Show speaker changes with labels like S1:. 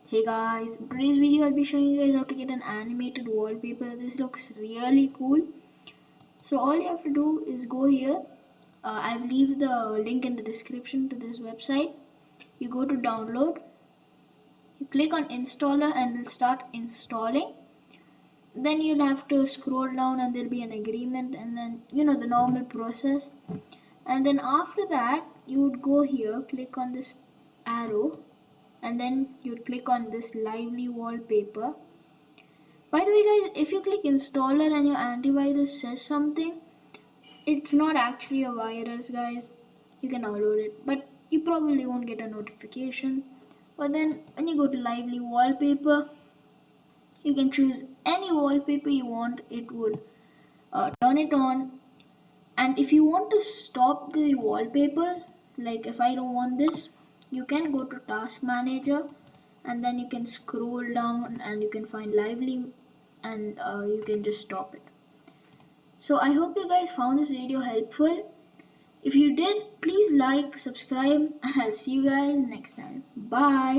S1: Hey guys, in today's video I'll be showing you guys how to get an animated wallpaper. This looks really cool. So all you have to do is go here. I've leave the link in the description to this website. You go to download, you click on installer and it'll start installing. Then you'll have to scroll down and there'll be an agreement and then the normal process. And then after that you would go here, click on this arrow, and then you would click on this lively wallpaper. By the way guys, if you click installer and your antivirus says something, it's not actually a virus guys. You can download it, but you probably won't get a notification. But then when you go to lively wallpaper, you can choose any wallpaper you want. It would turn it on. And if you want to stop the wallpapers, like if I don't want this, you can go to task manager and then you can scroll down and you can find lively and you can just stop it. So I hope you guys found this video helpful. If you did, please like, subscribe, and I'll see you guys next time. Bye.